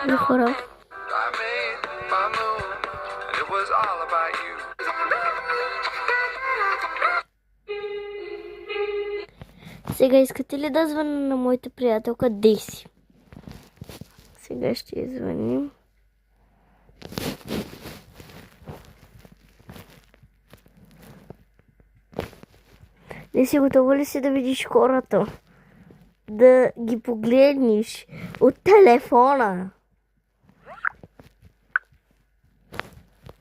Добре хора. Сега искате ли да звъня на моята приятелка Деси? Сега ще я звъним. Деси, готова ли си да видиш хората? Да ги погледнеш от телефона.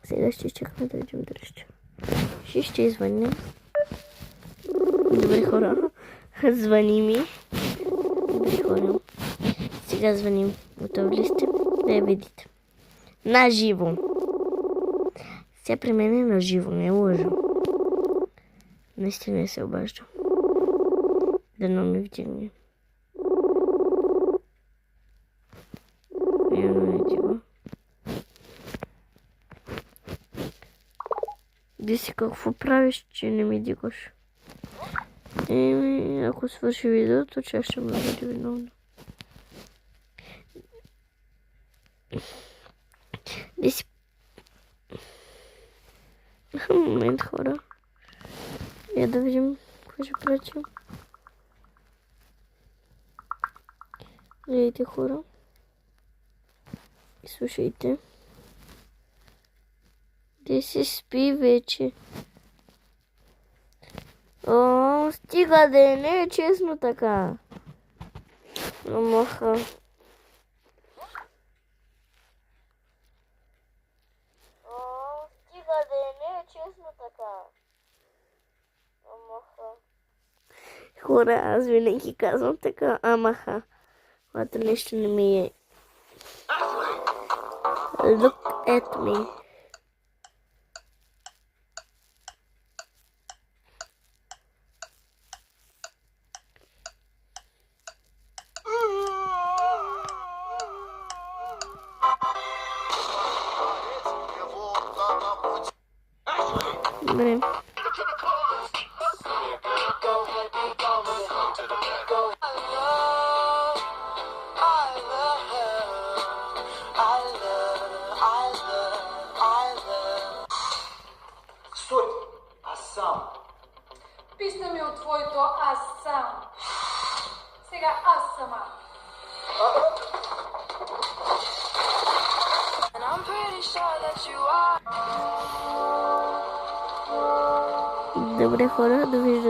Сега ще чакаме да видим дръжча. Ще извъним. Добре хора. Звъни ми. Добре хора. Сега звъним. Готови ли сте? Да я видите. На живо. Сега при мен е на живо, не лъжа. Наистина се обажда. Дано ми вдигне. Явно не вдига. Деси, какво правиш, че не ми дигаш? Ако свърши видеото, че ще ме бъде виновна. Деси. Момент, хора. Я да видим какво ще прачим. Гледайте, хора. И слушайте. Деси спи вече. О, стига да не е честно така. Амаха. О, стига да не е честно така. Амаха. Хора, аз винаги казвам така, амаха. Когато нещо не ми е. Look at me. Добре. Стой! Аз сам. Писна ми от твоето аз сам. Сега аз сама. Добре хора, довиждане.